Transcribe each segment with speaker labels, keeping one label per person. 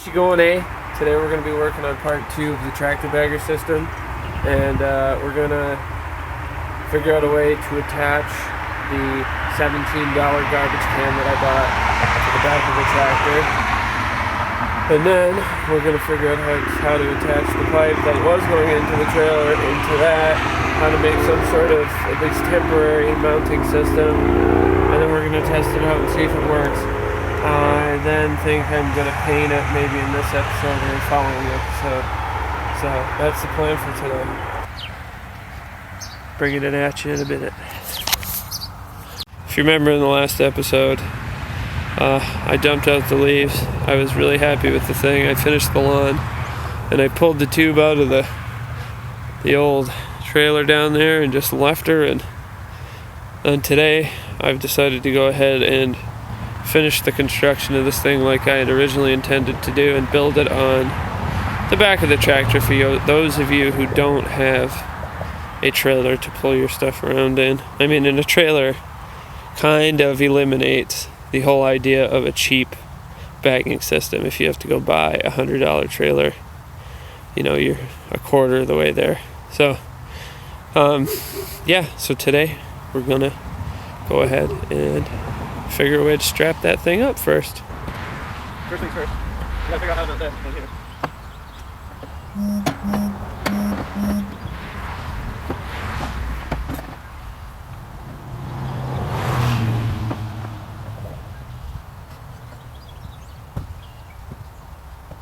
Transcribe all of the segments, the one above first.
Speaker 1: you going, eh? Today we're going to be working on part 2 of the tractor bagger system, and we're going to figure out a way to attach the $17 garbage can that I bought to the back of the tractor. And then we're going to figure out how to attach the pipe that was going into the trailer into that, how to make some sort of at least temporary mounting system, and then we're going to test it out and see if it works. I then think I'm going to paint it maybe in this episode or the following episode. So that's the plan for today. Bringing it at you in a minute. If you remember in the last episode, I dumped out the leaves. I was really happy with the thing. I finished the lawn and I pulled the tube out of the old trailer down there and just left her, and today I've decided to go ahead and finish the construction of this thing like I had originally intended to do and build it on the back of the tractor for those of you who don't have a trailer to pull your stuff around in. I mean, in a trailer kind of eliminates the whole idea of a cheap bagging system. If you have to go buy a $100 trailer, you know, you're a quarter of the way there. So yeah, so today we're gonna go ahead and figure a way to strap that thing up first. First things first, we gotta figure out how to mount that in here.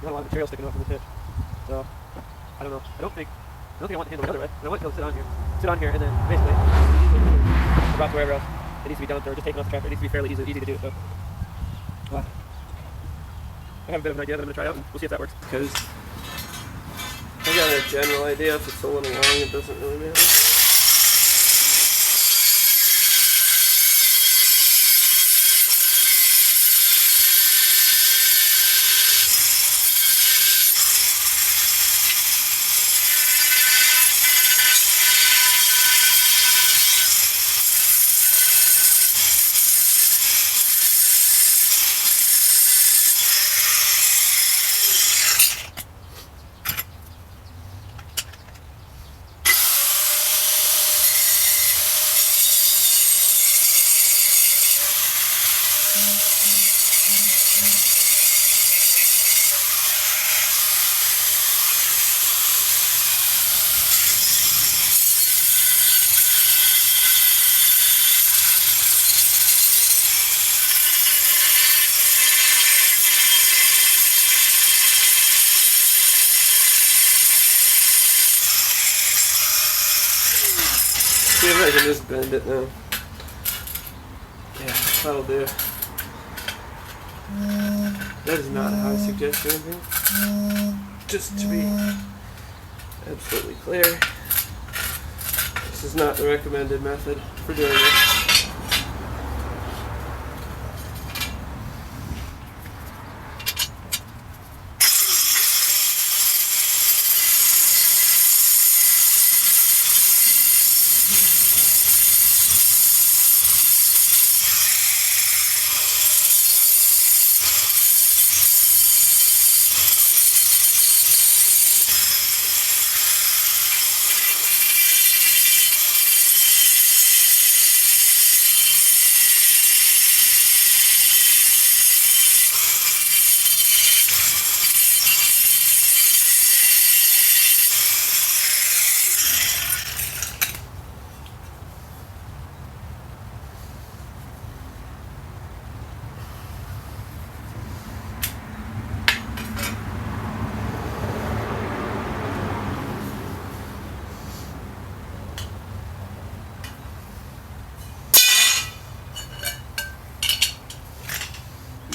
Speaker 1: Got a lot of material sticking off from the hitch, so I don't know. I don't think I want the handle the other way. I want it to sit on here, and then basically brought to wherever else it needs to be dumped or just taken off the tractor. It needs to be fairly easy to do. So I have a bit of an idea that I'm gonna try out, and we'll see if that works. Because I got a general idea. If it's a little long, it doesn't really matter. See if I can just bend it now. Yeah, that'll do. That is not how I suggest doing things. Just to be absolutely clear, this is not the recommended method for doing this.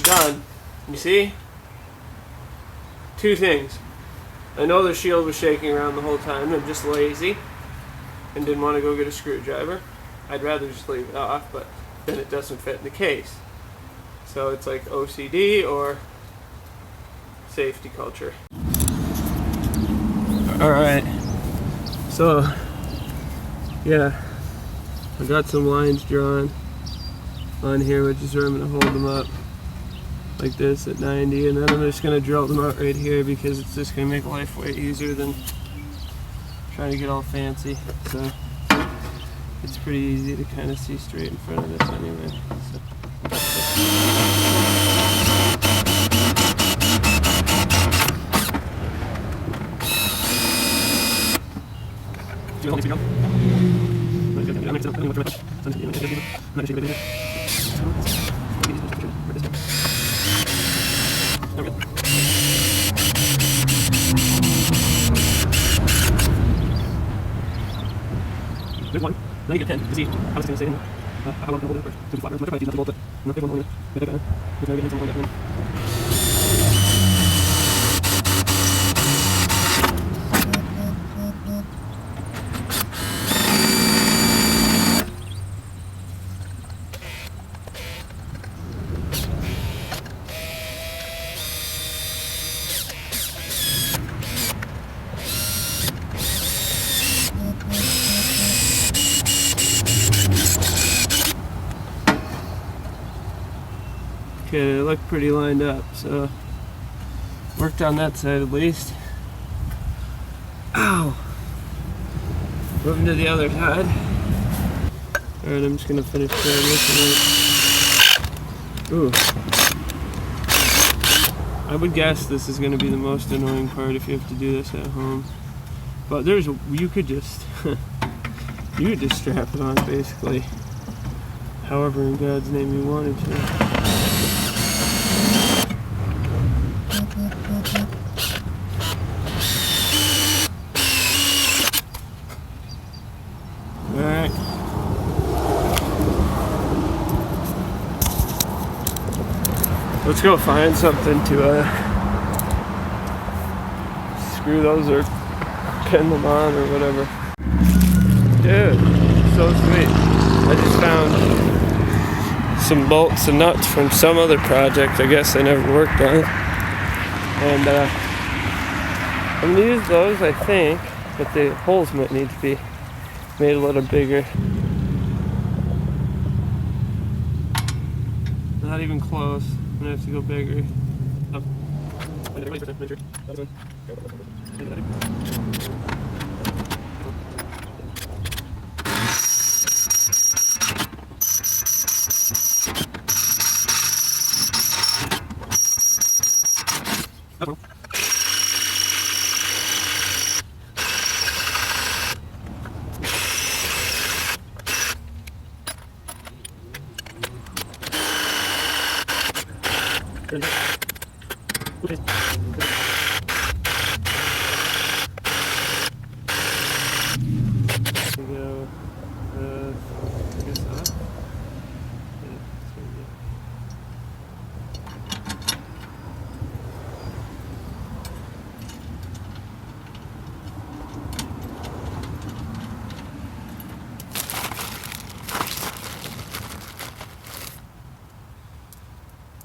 Speaker 1: Done. You see? Two things. I know the shield was shaking around the whole time. I'm just lazy and didn't want to go get a screwdriver. I'd rather just leave it off, but then it doesn't fit in the case. So it's like OCD or safety culture. Alright. So, yeah. I got some lines drawn on here, which is where I'm going to hold them up. like this at 90, and then I'm just going to drill them out right here because it's just going to make life way easier than trying to get all fancy. So it's pretty easy to kind of see straight in front of this anyway. So. There's one. Then you get 10 to see how it's going to stay in. How long can I hold it for? To be flatter. I'm going to try to use that to hold it. I'm not going to hold it. Get that in. Get something like that in. Okay, they look pretty lined up, so worked on that side at least. Ow! Moving to the other side. Alright, I'm just gonna finish trying this. Ooh. I would guess this is gonna be the most annoying part if you have to do this at home. But you could just strap it on basically however in God's name you wanted to. Alright. Let's go find something to screw those or pin them on or whatever. Dude, so sweet. I just found some bolts and nuts from some other project I guess I never worked on. And I'm going to use those, I think, but the holes might need to be made a little bigger. Not even close. I'm going to have to go bigger. Okay. Go, I guess up.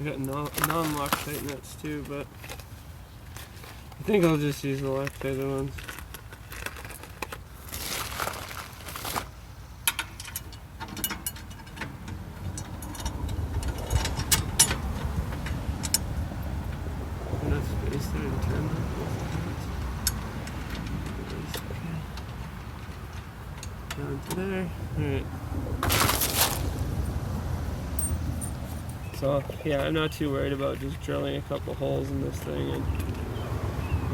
Speaker 1: Yeah, I got non-Loctite nuts too, but I think I'll just use the Loctite ones. Enough space there to turn that. Down to there. Alright. So yeah, I'm not too worried about just drilling a couple holes in this thing, and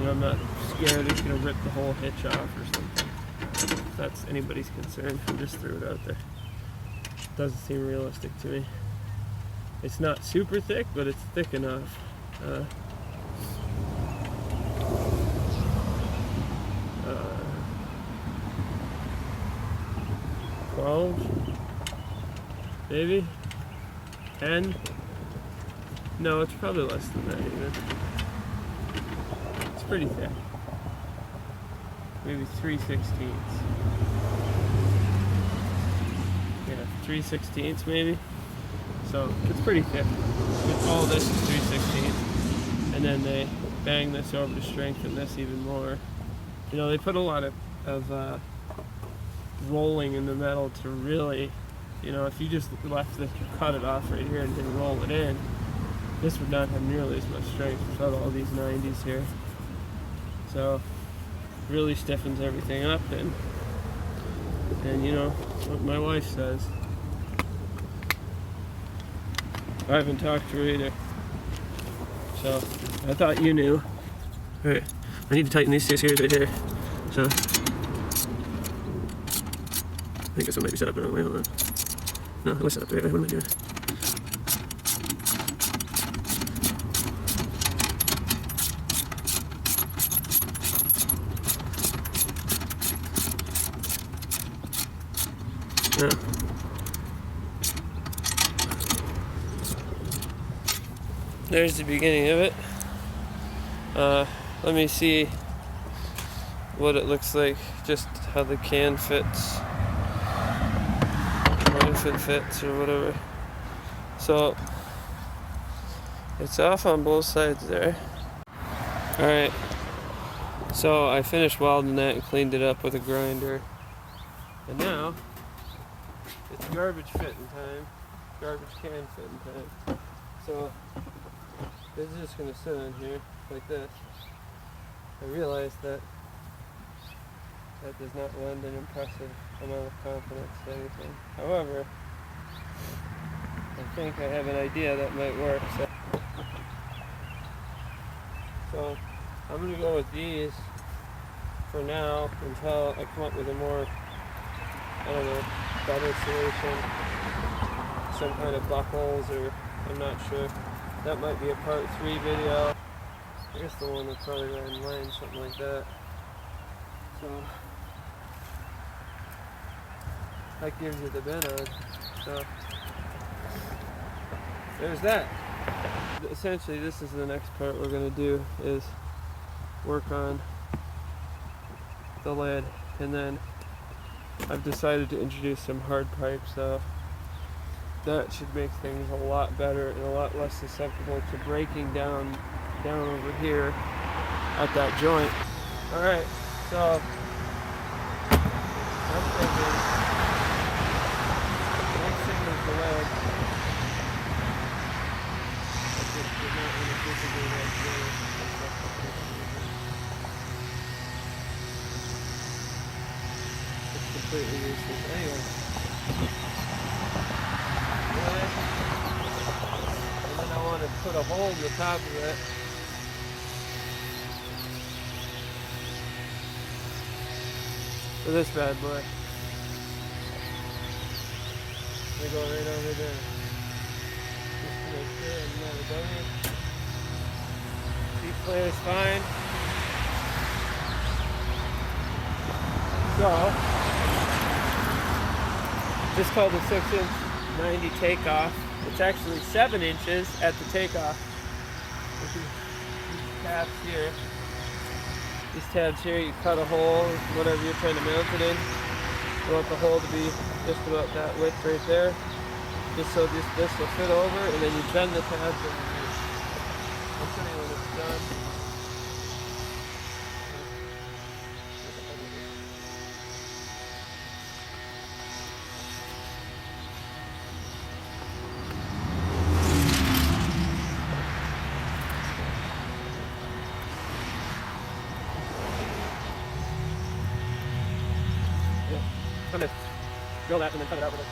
Speaker 1: I'm not scared it's gonna rip the whole hitch off or something. If that's anybody's concern, I just threw it out there. Doesn't seem realistic to me. It's not super thick, but it's thick enough. 12, maybe 10. No, it's probably less than that even. It's pretty thick. Maybe 3/16. Yeah, 3/16 maybe. So it's pretty thick. All this is 3/16, and then they bang this over to strengthen this even more. They put a lot of rolling in the metal to really, if you just left this, cut it off right here and didn't roll it in, this would not have nearly as much strength without all these 90s here. So really stiffens everything up, and you know what my wife says. I haven't talked to her either, so I thought you knew. Alright, I need to tighten these two screws right here. So I think this one might be set up the wrong way. Hold on. No, it was set up the right way. What am I doing? No. There's the beginning of it. Let me see what it looks like, just how the can fits, or if it fits or whatever. So it's off on both sides there. Alright, so I finished welding that and cleaned it up with a grinder, and now it's garbage fitting time, garbage can fitting time. So this is just going to sit on here like this. I realized that does not lend an impressive amount of confidence to anything. However, I think I have an idea that might work. So I'm going to go with these for now until I come up with a more, I don't know, better solution. Some kind of buckles, or I'm not sure. That might be a part 3 video. I guess the one would probably go in line, something like that. So that gives you the bend on. So there's that. Essentially, this is the next part we're going to do, is work on the lid, and then I've decided to introduce some hard pipe, so that should make things a lot better and a lot less susceptible to breaking down over here at that joint. Alright, so I'm thinking next thing is the leg. I just did not want to disagree right there. It's completely useless. Anyway. And then I want to put a hole in the top of it. For this bad boy. They go right over there. Just to make sure I'm not a dummy. Seat play is fine. So, this is called the 6-inch 90 takeoff. It's actually 7 inches at the takeoff. These tabs here. These tabs here, you cut a hole, whatever you're trying to mount it in. You want the hole to be just about that width right there. Just so this will fit over, and then you bend the tabs underneath. I'll show you when it's done. Kind of drill that and then cut it out with it.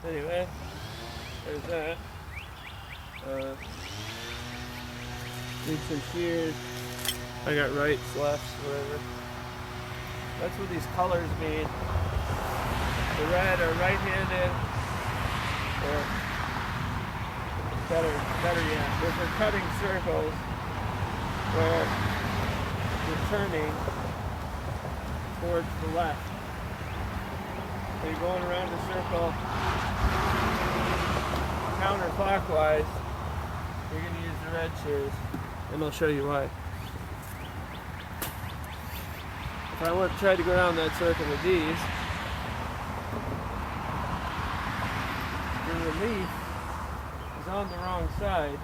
Speaker 1: Anyway, there's that. Need some shears. I got rights, lefts, whatever. That's what these colors mean. The red are right-handed, or better yet, if we're cutting circles where you're turning towards the left. So you're going around the circle counterclockwise, you're going to use the red shears, and I'll show you why. If I want to try to go around that circle with these, the relief is on the wrong side.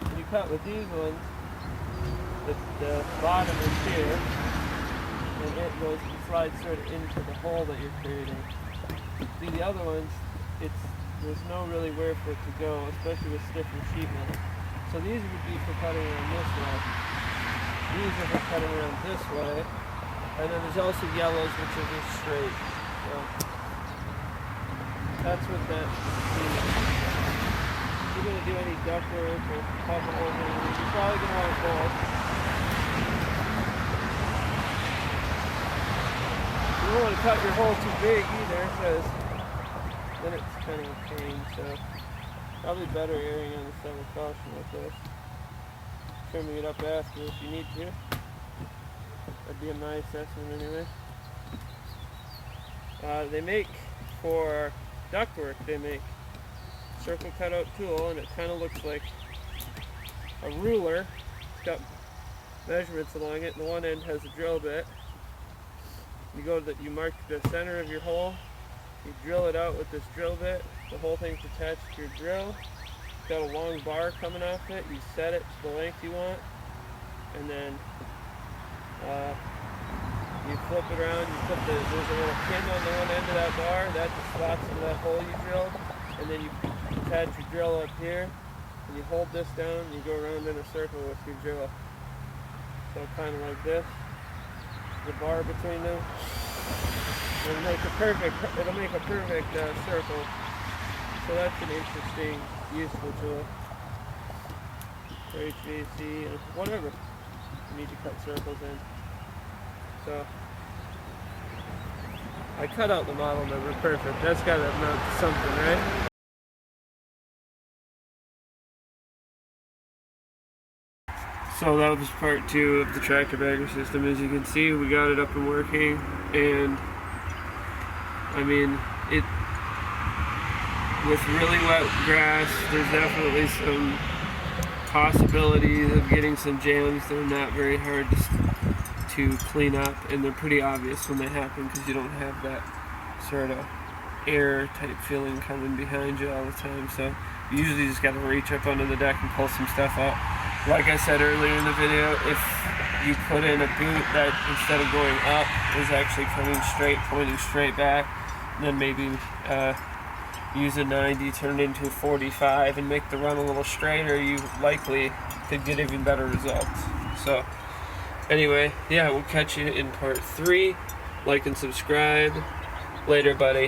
Speaker 1: When you cut with these ones, the bottom is here, and it goes and slides sort of into the hole that you're creating. See, the other ones, there's no really where for it to go, especially with stiffer sheet metal. So these would be for cutting around this way. These are for cutting around this way. And then there's also yellows, which are just straight. So that's what that means. If you're going to do any ductwork or cover over, you're probably going to want both. You don't want to cut your hole too big either, because then it's kind of a pain. So probably better erring on the side of caution with this. Trimming it up after if you need to. That'd be my assessment anyway. They make, for ductwork, they make circle cutout tool, and it kind of looks like a ruler. It's got measurements along it, and the one end has a drill bit. You mark the center of your hole, you drill it out with this drill bit, the whole thing's attached to your drill. It's got a long bar coming off it, you set it to the length you want, and then you flip it around, there's a little pin on the one end of that bar, that just slots into that hole you drilled, and then you attach your drill up here, and you hold this down, and you go around in a circle with your drill. So kind of like this, the bar between them. It'll make a perfect circle. So that's an interesting, useful tool for HVAC and whatever you need to cut circles in. So I cut out the model number, perfect. That's got to amount to something, right? So that was part 2 of the tractor bagger system. As you can see, we got it up and working, and I mean, with really wet grass, there's definitely some possibilities of getting some jams. They're not very hard to clean up, and they're pretty obvious when they happen because you don't have that sort of air type feeling coming behind you all the time. So you usually just got to reach up under the deck and pull some stuff out. Like I said earlier in the video, if you put in a boot that instead of going up is actually coming straight, pointing straight back, then maybe use a 90, turn it into a 45, and make the run a little straighter, you likely could get even better results. So anyway, yeah, we'll catch you in part 3. Like and subscribe. Later, buddy.